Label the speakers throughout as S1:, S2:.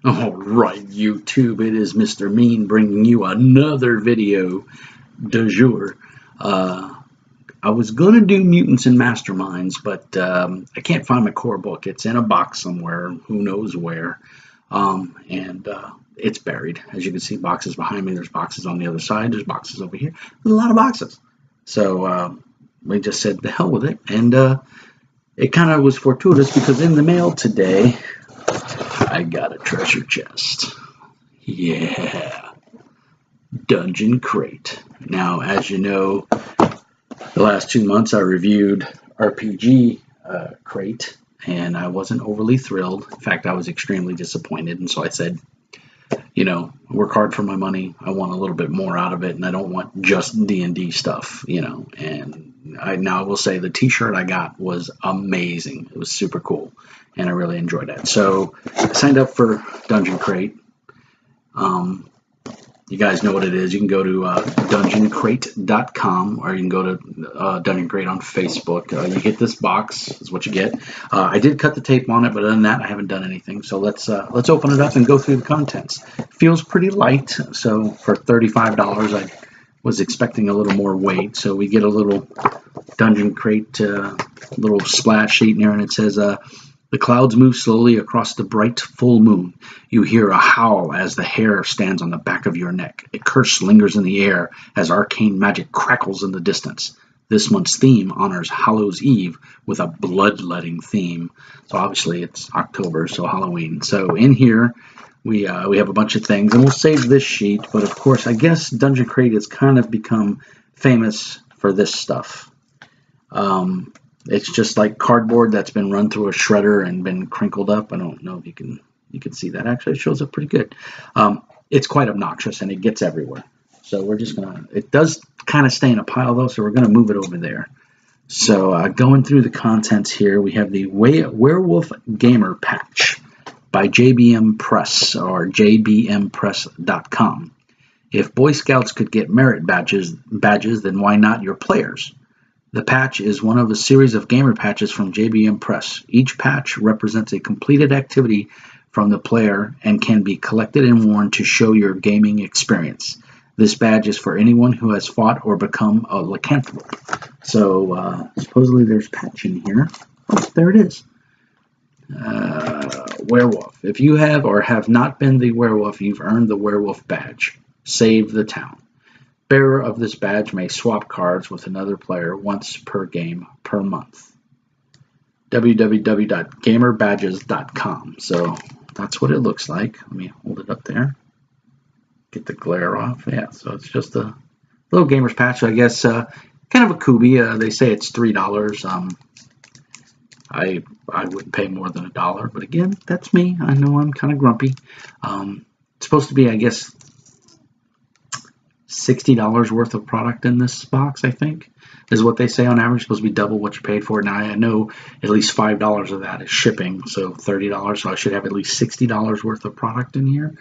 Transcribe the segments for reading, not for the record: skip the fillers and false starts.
S1: Alright, YouTube, it is Mr. Mean bringing you another video du jour. I was going to do Mutants and Masterminds, but I can't find my core book. It's in a box somewhere, who knows where, and it's buried. As you can see, boxes behind me, there's boxes on the other side, there's boxes over here. There's a lot of boxes. So we just said the hell with it, and it kind of was fortuitous because in the mail today, I got a treasure chest. Yeah. Dungeon Crate. Now, as you know, the last 2 months I reviewed RPG Crate, and I wasn't overly thrilled. In fact, I was extremely disappointed, and so I said, you know, work hard for my money. I want a little bit more out of it, and I don't want just D&D stuff, you know. And I will say the t-shirt I got was amazing. It was super cool, and I really enjoyed it. So I signed up for Dungeon Crate. You guys know what it is. You can go to dungeoncrate.com, or you can go to Dungeon Crate on Facebook. You get this box, is what you get. I did cut the tape on it, but other than that, I haven't done anything. So let's open it up and go through the contents. Feels pretty light. So for $35, I was expecting a little more weight. So we get a little Dungeon Crate little splash sheet in here, and it says, the clouds move slowly across the bright full moon. You hear a howl as the hair stands on the back of your neck. A curse lingers in the air as arcane magic crackles in the distance. This month's theme honors Hallows Eve with a bloodletting theme. So obviously it's October, so Halloween. So in here we have a bunch of things, and we'll save this sheet. But of course, I guess Dungeon Crate has kind of become famous for this stuff. It's just like cardboard that's been run through a shredder and been crinkled up. I don't know if you can see that. Actually, it shows up pretty good. It's quite obnoxious, and it gets everywhere. So we're just gonna. It does kind of stay in a pile though, so we're gonna move it over there. So going through the contents here, we have the Werewolf Gamer Patch by JBM Press, or jbmpress.com. If Boy Scouts could get merit badges, then why not your players? The patch is one of a series of gamer patches from JBM Press. Each patch represents a completed activity from the player and can be collected and worn to show your gaming experience. This badge is for anyone who has fought or become a lycanthrope. So supposedly there's patch in here. Oh, there it is. Werewolf. If you have or have not been the werewolf, you've earned the werewolf badge. Save the town. Bearer of this badge may swap cards with another player once per game per month. www.gamerbadges.com. So that's what it looks like. Let me hold it up there. Get the glare off. Yeah, so it's just a little gamer's patch, I guess. Kind of a Kubi. They say it's $3. I wouldn't pay more than $1, but again, that's me. I know I'm kind of grumpy. It's supposed to be, I guess, $60 worth of product in this box, I think, is what they say on average. It's supposed to be double what you paid for. Now, I know at least $5 of that is shipping, so $30, so I should have at least $60 worth of product in here.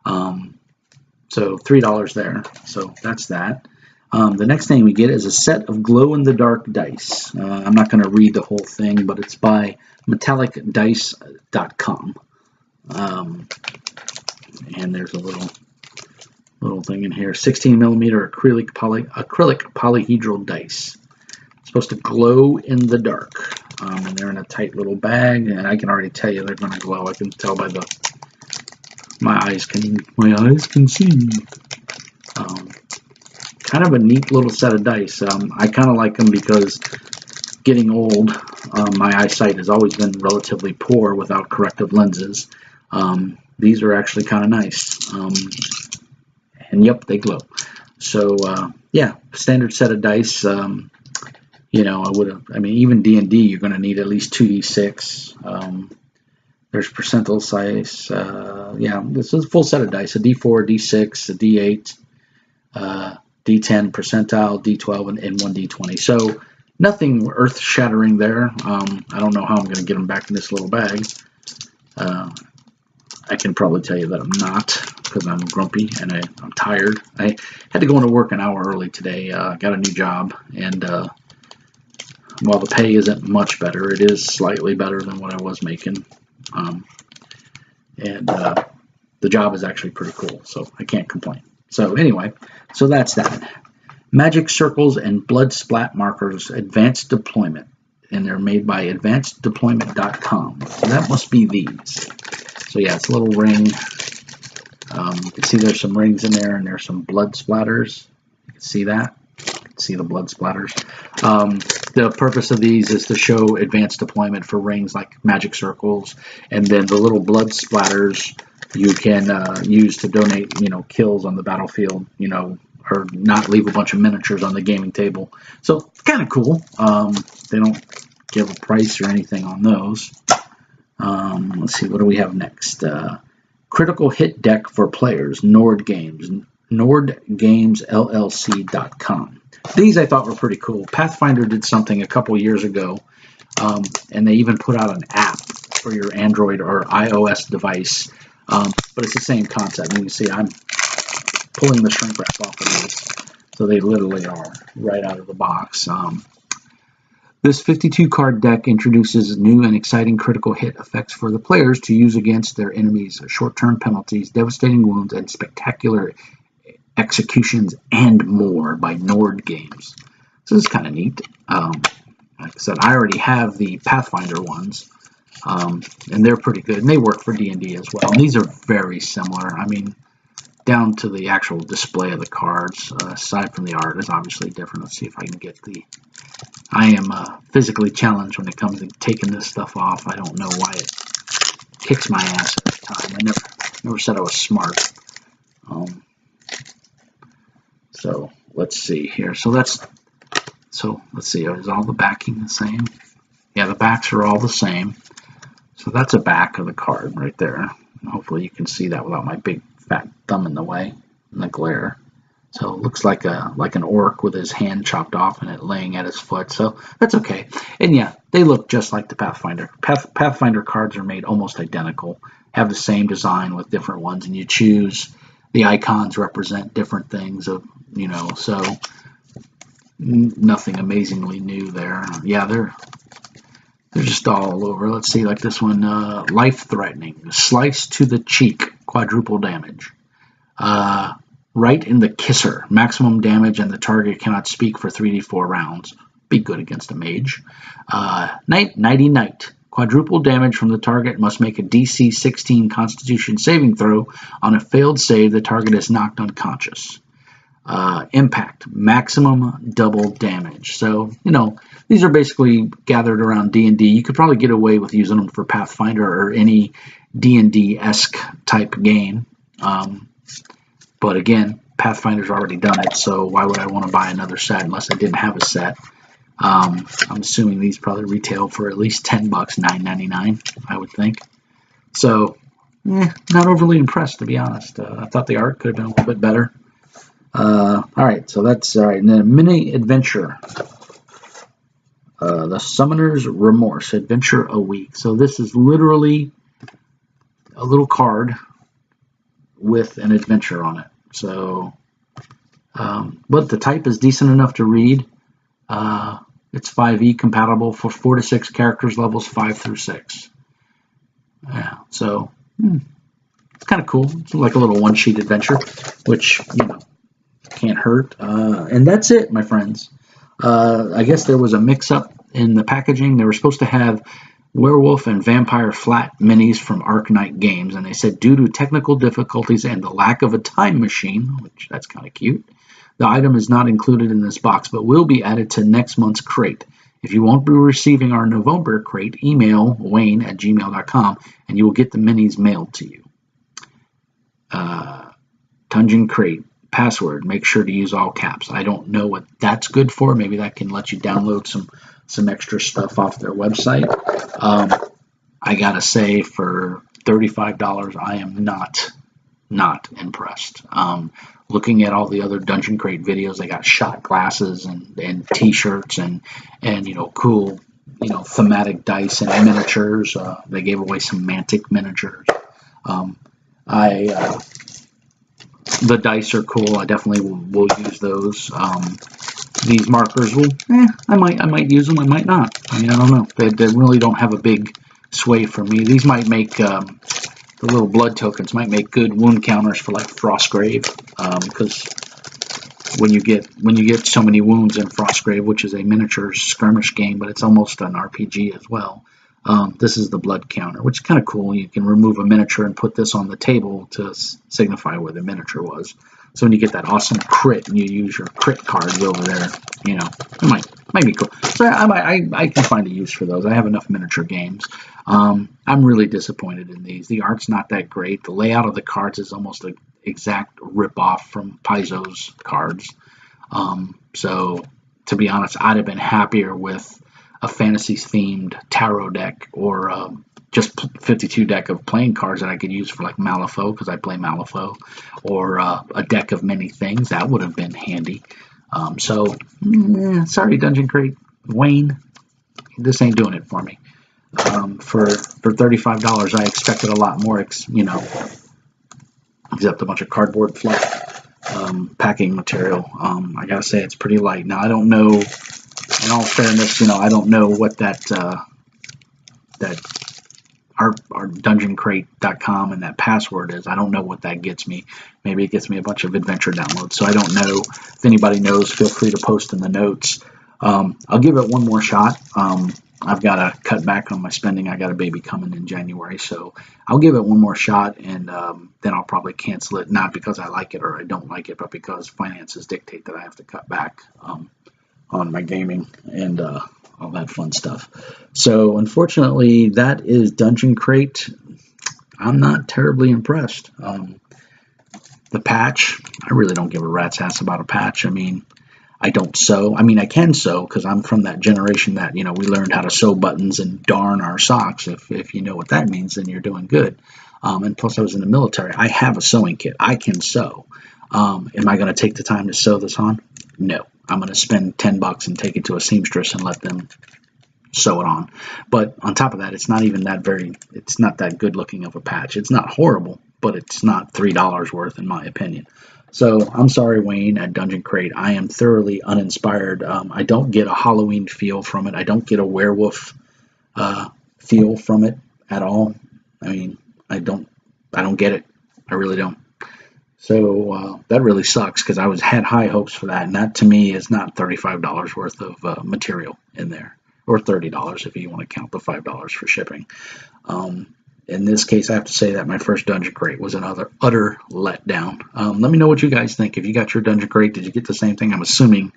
S1: So $3 there, so that's that. The next thing we get is a set of glow-in-the-dark dice. I'm not going to read the whole thing, but it's by metallicdice.com. And there's a little thing in here. 16mm acrylic polyhedral dice. It's supposed to glow in the dark. And they're in a tight little bag, and I can already tell you they're going to glow. I can tell by my eyes can see. Kind of a neat little set of dice. I kind of like them because getting old, my eyesight has always been relatively poor without corrective lenses. These are actually kind of nice. And yep, they glow. So yeah, standard set of dice. You know, I mean, even D&D, you're going to need at least 2d6. There's percentile size. Yeah, this is a full set of dice: a D4, a D6, a D8, D10 percentile, D12, and 1 D20. So nothing earth-shattering there. I don't know how I'm going to get them back in this little bag. I can probably tell you that I'm not, because I'm grumpy and I'm tired. I had to go into work an hour early today. Got a new job, and while the pay isn't much better, it is slightly better than what I was making. the job is actually pretty cool, so I can't complain. So anyway, so that's that. Magic circles and blood splat markers, advanced deployment, and they're made by advanceddeployment.com. So that must be these. So yeah, it's a little ring. You can see there's some rings in there, and there's some blood splatters. You can see that. You can see the blood splatters. The purpose of these is to show advanced deployment for rings like magic circles, and then the little blood splatters you can use to donate, kills on the battlefield, or not leave a bunch of miniatures on the gaming table. So kind of cool. They don't give a price or anything on those. Let's see, what do we have next? Critical hit deck for players, Nord Games, nordgamesllc.com. These I thought were pretty cool. Pathfinder did something a couple years ago, and they even put out an app for your Android or iOS device, but it's the same concept. You can see I'm pulling the shrink wrap off of these, so they literally are right out of the box. This 52-card deck introduces new and exciting critical hit effects for the players to use against their enemies, short-term penalties, devastating wounds, and spectacular executions, and more by Nord Games. So this is kind of neat. Like I said, I already have the Pathfinder ones, and they're pretty good, and they work for D&D as well. And these are very similar. I mean, down to the actual display of the cards, aside from the art, is obviously different. Let's see if I can get the... I am physically challenged when it comes to taking this stuff off. I don't know why it kicks my ass every time. I never said I was smart. So let's see here. So let's see. Is all the backing the same? Yeah, the backs are all the same. So that's a back of the card right there. Hopefully you can see that without my big fat thumb in the way and the glare. So it looks like an orc with his hand chopped off and it laying at his foot. So that's okay. And yeah, they look just like the Pathfinder. Pathfinder cards are made almost identical, have the same design with different ones, and you choose the icons represent different things of, so nothing amazingly new there. Yeah, they're just all over. Let's see, like this one, life-threatening, slice to the cheek, quadruple damage. Right in the kisser, maximum damage, and the target cannot speak for 3d4 rounds. Be good against a mage. Nighty night. Quadruple damage from the target, must make a DC 16 Constitution saving throw. On a failed save, the target is knocked unconscious. Impact, maximum double damage. So, these are basically gathered around D&D. You could probably get away with using them for Pathfinder or any D&D-esque type game. But again, Pathfinder's already done it, so why would I want to buy another set unless I didn't have a set? I'm assuming these probably retail for at least $10, $9.99, I would think. So, not overly impressed, to be honest. I thought the art could have been a little bit better. All right, so that's all right. And then mini adventure, the Summoner's Remorse, adventure a week. So this is literally a little card with an adventure on it. So, but the type is decent enough to read. It's 5e compatible for 4 to 6 characters, levels 5 through 6. Yeah, so it's kind of cool. It's like a little one-sheet adventure, which can't hurt. And that's it, my friends. I guess there was a mix-up in the packaging. They were supposed to have Werewolf and Vampire flat minis from Arknight Games, and they said due to technical difficulties and the lack of a time machine, which that's kind of cute, the item is not included in this box, but will be added to next month's crate. If you won't be receiving our November crate, email wayne@gmail.com, and you will get the minis mailed to you. Dungeon crate password, make sure to use all caps. I don't know what that's good for. Maybe that can let you download some extra stuff off their website. I gotta say, for $35, I am not impressed. Looking at all the other Dungeon Crate videos, they got shot glasses and t-shirts and cool thematic dice and miniatures. They gave away some Mantic miniatures. The dice are cool. I definitely will use those. These markers I might use them. I might not. I mean, I don't know. They really don't have a big sway for me. These might make the little blood tokens might make good wound counters for like Frostgrave, because when you get so many wounds in Frostgrave, which is a miniature skirmish game, but it's almost an RPG as well. This is the blood counter, which is kind of cool. You can remove a miniature and put this on the table to signify where the miniature was. So when you get that awesome crit and you use your crit cards over there, you know, it might be cool. So I can find a use for those. I have enough miniature games. I'm really disappointed in these. The art's not that great. The layout of the cards is almost an exact rip-off from Paizo's cards. So to be honest, I'd have been happier with a fantasy-themed tarot deck, or just 52 deck of playing cards that I could use for like Malifaux, because I play Malifaux, or a deck of many things. That would have been handy. Sorry, Dungeon Crate, Wayne, this ain't doing it for me. For $35, I expected a lot more, except a bunch of cardboard fluff, packing material. I gotta say, it's pretty light. Now, I don't know, in all fairness, I don't know what that our dungeoncrate.com and that password is. I don't know what that gets me. Maybe it gets me a bunch of adventure downloads. So I don't know. If anybody knows, feel free to post in the notes. I'll give it one more shot. I've got to cut back on my spending. I got a baby coming in January, so I'll give it one more shot, and then I'll probably cancel it, not because I like it or I don't like it, but because finances dictate that I have to cut back on my gaming and all that fun stuff. So unfortunately, that is Dungeon Crate. I'm not terribly impressed. The patch, I really don't give a rat's ass about a patch. I mean, I don't sew. I mean, I can sew because I'm from that generation that, we learned how to sew buttons and darn our socks. If you know what that means, then you're doing good. And plus, I was in the military. I have a sewing kit. I can sew. Am I going to take the time to sew this on? No. I'm going to spend $10 and take it to a seamstress and let them sew it on. But on top of that, it's not even it's not that good looking of a patch. It's not horrible, but it's not $3 worth in my opinion. So I'm sorry, Wayne, at Dungeon Crate. I am thoroughly uninspired. I don't get a Halloween feel from it. I don't get a werewolf feel from it at all. I mean, I don't get it. I really don't. So that really sucks, because I had high hopes for that, and that to me is not $35 worth of material in there, or $30 if you want to count the $5 for shipping. In this case, I have to say that my first Dungeon Crate was another utter letdown. Let me know what you guys think. If you got your Dungeon Crate, did you get the same thing? I'm assuming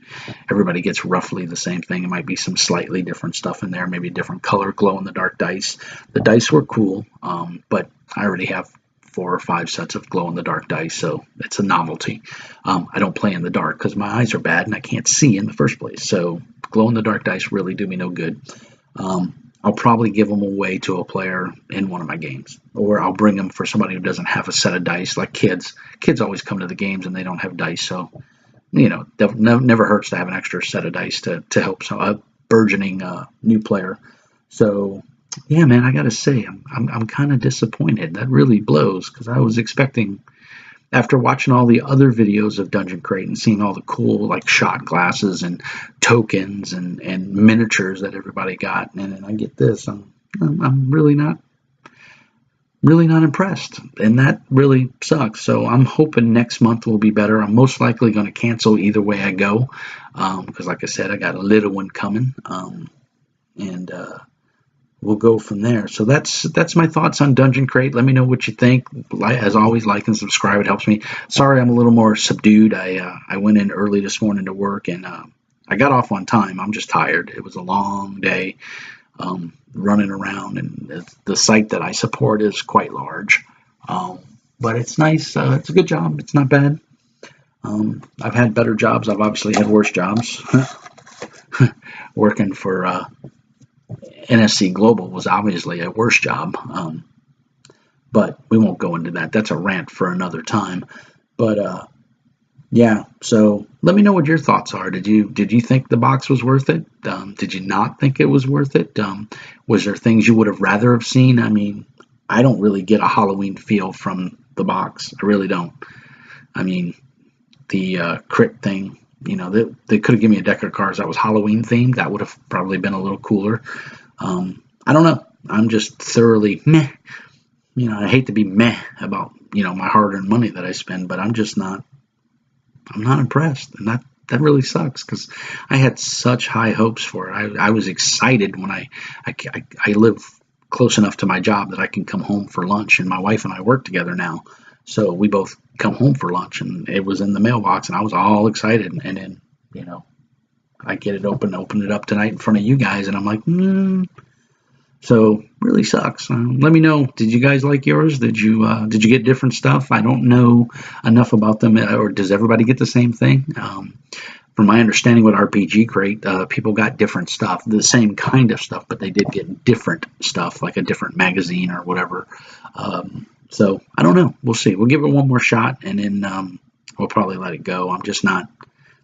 S1: everybody gets roughly the same thing. It might be some slightly different stuff in there, maybe a different color glow-in-the-dark dice. The dice were cool, but I already have 4 or 5 sets of glow-in-the-dark dice, so it's a novelty. I don't play in the dark because my eyes are bad and I can't see in the first place, so glow-in-the-dark dice really do me no good. I'll probably give them away to a player in one of my games, or I'll bring them for somebody who doesn't have a set of dice, like kids. Kids always come to the games and they don't have dice, so never hurts to have an extra set of dice to help a burgeoning new player. So yeah, man, I gotta say, I'm kind of disappointed. That really blows, because I was expecting, after watching all the other videos of Dungeon Crate and seeing all the cool like shot glasses and tokens and miniatures that everybody got, and then I get this, I'm really not impressed, and that really sucks. So I'm hoping next month will be better. I'm most likely going to cancel either way I go, because like I said, I got a little one coming, and we'll go from there. So that's my thoughts on Dungeon Crate. Let me know what you think. As always, like and subscribe. It helps me. Sorry, I'm a little more subdued. I went in early this morning to work, and I got off on time. I'm just tired. It was a long day running around, and the site that I support is quite large. But it's nice. It's a good job. It's not bad. I've had better jobs. I've obviously had worse jobs. Working for NSC Global was obviously a worse job, but we won't go into that. That's a rant for another time. But yeah, so let me know what your thoughts are. Did you think the box was worth it? Did you not think it was worth it? Was there things you would have rather have seen? I mean, I don't really get a Halloween feel from the box. I really don't. I mean, the crit thing, they could have given me a deck of cards that was Halloween themed. That would have probably been a little cooler. I don't know. I'm just thoroughly meh I hate to be meh about, my hard-earned money that I spend, but I'm not impressed. And that really sucks because I had such high hopes for it. I was excited when I live close enough to my job that I can come home for lunch, and my wife and I work together now. So we both come home for lunch, and it was in the mailbox, and I was all excited. And then, I get it open it up tonight in front of you guys, and I'm like, So really sucks. Let me know. Did you guys like yours? Did you get different stuff? I don't know enough about them, or does everybody get the same thing? From my understanding with RPG Crate, people got different stuff, the same kind of stuff, but they did get different stuff, like a different magazine or whatever. So I don't know. We'll see. We'll give it one more shot, and then we'll probably let it go.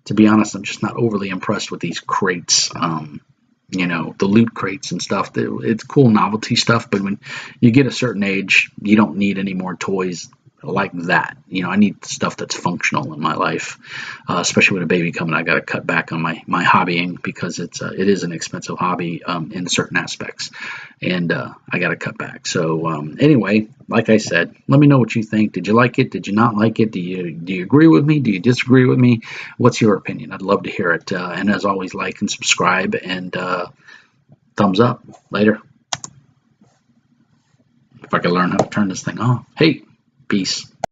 S1: To be honest, I'm just not overly impressed with these crates. The loot crates and stuff. It's cool novelty stuff, but when you get a certain age, you don't need any more toys like that. I need stuff that's functional in my life, especially with a baby coming. I got to cut back on my hobbying because it is an expensive hobby in certain aspects, and I got to cut back. So anyway, like I said, let me know what you think. Did you like it? Did you not like it? Do you agree with me? Do you disagree with me? What's your opinion? I'd love to hear it. And as always, like and subscribe, and thumbs up. Later. If I could learn how to turn this thing off. Hey, peace.